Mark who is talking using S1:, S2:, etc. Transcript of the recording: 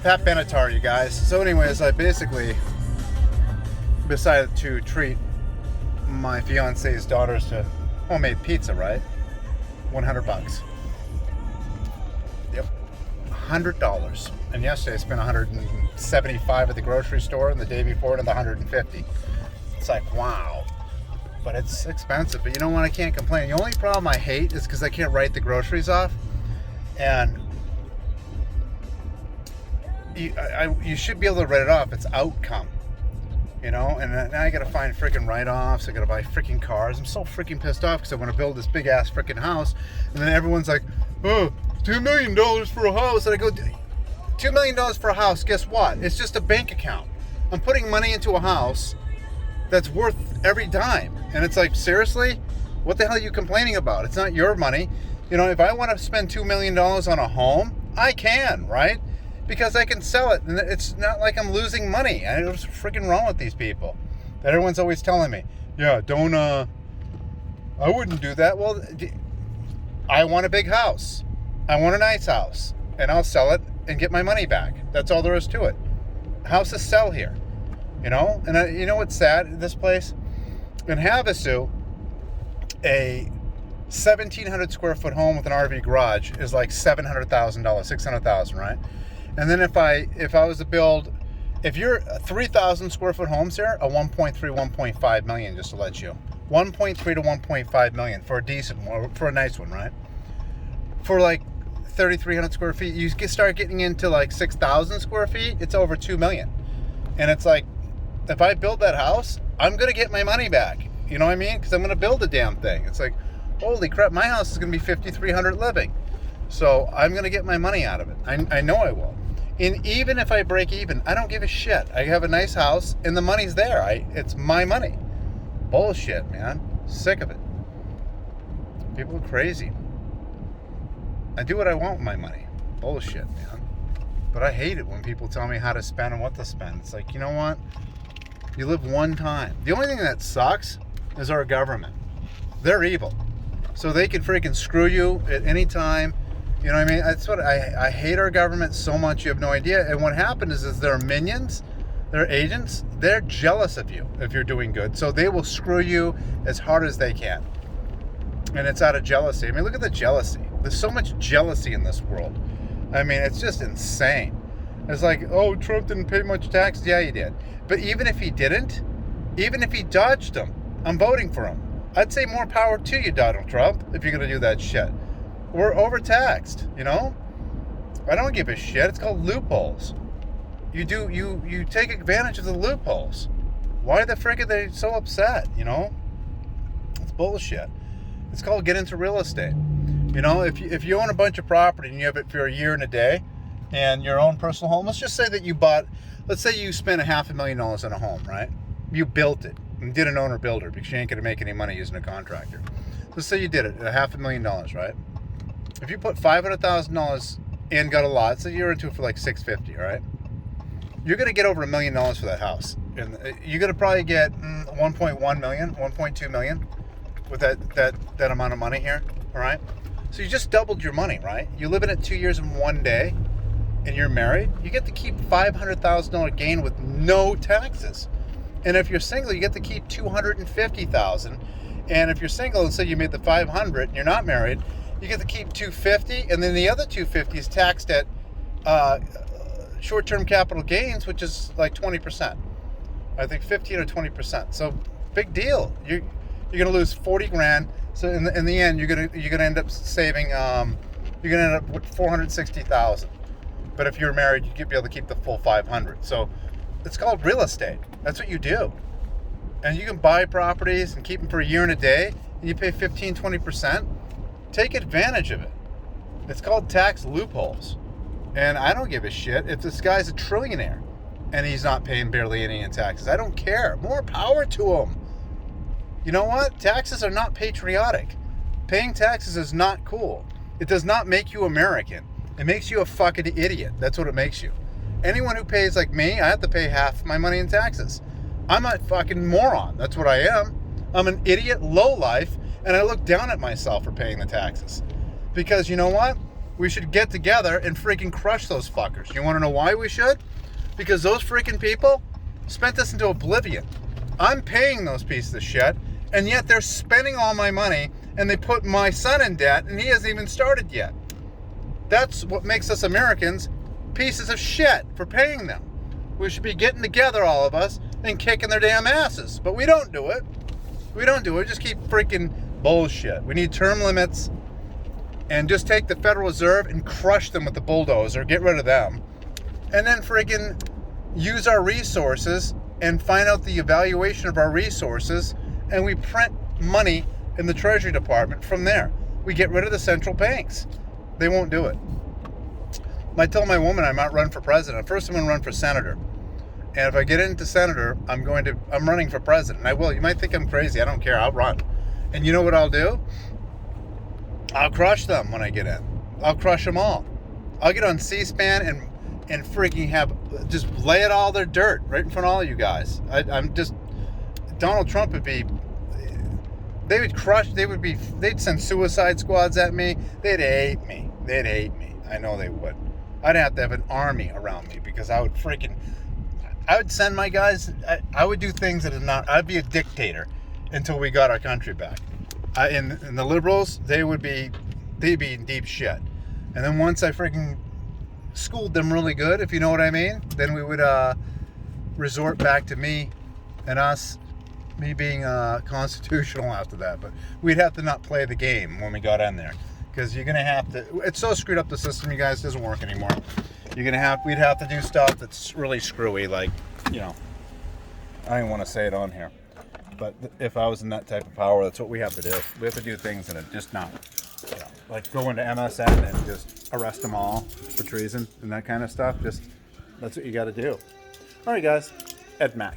S1: Pat Benatar, you guys. So anyways, I basically decided to treat my fiance's daughters to homemade pizza, right? $100. Yep. $100. And yesterday I spent $175 at the grocery store, and the day before another $150. It's like, wow. But it's expensive. But you know what? I can't complain. The only problem I hate is because I can't write the groceries off. And you should be able to write it off. It's outcome. You know? And now I got to find freaking write-offs. I got to buy freaking cars. I'm so freaking pissed off because I want to build this big-ass freaking house. And then everyone's like, oh, $2 million for a house. And I go, $2 million for a house, guess what? It's just a bank account. I'm putting money into a house that's worth every dime. And it's like, seriously? What the hell are you complaining about? It's not your money. You know, if I want to spend $2 million on a home, I can, right? Because I can sell it. And it's not like I'm losing money. I don't know what's freaking wrong with these people. Everyone's always telling me, yeah, don't, I wouldn't do that. Well, I want a big house. I want a nice house. And I'll sell it and get my money back. That's all there is to it. Houses sell here. You know? And you know what's sad in this place? In Havasu, a 1,700 square foot home with an RV garage is like $700,000, $600,000, right? And then if I was to build, if you're 3,000 square foot homes here, a 1.3, 1.5 million, just to let you, 1.3 to 1.5 million for a decent one, for a nice one, right? For like 3,300 square feet, you start getting into like 6,000 square feet, it's over 2 million. And it's like, if I build that house, I'm going to get my money back. You know what I mean? Because I'm going to build the damn thing. It's like, holy crap, my house is going to be 5,300 living. So I'm going to get my money out of it. I know I will. And even if I break even, I don't give a shit. I have a nice house and the money's there. It's my money. Bullshit, man. Sick of it. People are crazy. I do what I want with my money. Bullshit, man. But I hate it when people tell me how to spend and what to spend. It's like, you know what? You live one time. The only thing that sucks is our government. They're evil. So they can freaking screw you at any time. You know what I mean? That's what I hate our government so much, you have no idea. And what happened is their minions, their agents, they're jealous of you if you're doing good. So they will screw you as hard as they can. And it's out of jealousy. I mean, look at the jealousy. There's so much jealousy in this world. I mean, it's just insane. It's like, oh, Trump didn't pay much tax. Yeah, he did. But even if he didn't, even if he dodged them, I'm voting for him. I'd say more power to you, Donald Trump, if you're going to do that shit. We're overtaxed, you know? I don't give a shit. It's called loopholes. You take advantage of the loopholes. Why the frick are they so upset, you know? It's bullshit. It's called get into real estate. You know, if you own a bunch of property and you have it for a year and a day, and your own personal home, let's just say that you bought, let's say you spent $500,000 on a home, right? You built it and did an owner builder because you ain't gonna make any money using a contractor. Let's say you did it at $500,000, right? If you put $500,000 and got a lot, so you're into it for like $650,000, right? You're gonna get over $1 million for that house, and you're gonna probably get 1.1 million, 1.2 million with that amount of money here, all right? So you just doubled your money, right? You live in it 2 years and 1 day, and you're married, you get to keep $500,000 gain with no taxes. And if you're single, you get to keep $250,000. And if you're single and say you made the 500 and you're not married, you get to keep 250, and then the other 250 is taxed at short-term capital gains, which is like 20%. I think 15 or 20%. So big deal. You're gonna lose 40 grand. So in the end, you're gonna end up saving. You're gonna end up with 460,000. But if you're married, you'd be able to keep the full 500. So it's called real estate. That's what you do. And you can buy properties and keep them for a year and a day, and you pay 15, 20%. Take advantage of it. It's called tax loopholes. And I don't give a shit if this guy's a trillionaire and he's not paying barely any in taxes. I don't care. More power to him. You know what? Taxes are not patriotic. Paying taxes is not cool. It does not make you American. It makes you a fucking idiot. That's what it makes you. Anyone who pays like me, I have to pay half my money in taxes. I'm a fucking moron. That's what I am. I'm an idiot lowlife, and I look down at myself for paying the taxes. Because you know what? we should get together and freaking crush those fuckers. You want to know why we should? Because those freaking people spent us into oblivion. I'm paying those pieces of shit, and yet they're spending all my money, and they put my son in debt, and he hasn't even started yet. That's what makes us Americans pieces of shit for paying them. We should be getting together, all of us, and kicking their damn asses. But we don't do it. We don't do it. We just keep freaking bullshit. We need term limits, and just take the Federal Reserve and crush them with the bulldozer, get rid of them, and then freaking use our resources and find out the evaluation of our resources, and we print money in the Treasury Department from there. We get rid of the central banks. They won't do it. I told my woman I might run for president. First I'm going to run for senator. And if I get into senator, I'm running for president. I will. You might think I'm crazy. I don't care. I'll run. And you know what I'll do? I'll crush them when I get in. I'll crush them all. I'll get on C-SPAN and freaking just lay it all their dirt right in front of all you guys. Donald Trump would be, they'd send suicide squads at me. They'd hate me. I know they would. I'd have to have an army around me because I would send my guys, I would do things I'd be a dictator until we got our country back. And the liberals, they'd be in deep shit. And then once I freaking schooled them really good, if you know what I mean, then we would resort back to me being constitutional after that. But we'd have to not play the game when we got in there, because you're gonna have to. It's so screwed up the system, you guys. It doesn't work anymore. We'd have to do stuff that's really screwy, like, you know, I don't even want to say it on here, but if I was in that type of power, that's what we have to do. We have to do things that are just not, you know, like go into MSN and just arrest them all for treason and that kind of stuff. That's what you got to do. All right, guys. Ed Mack.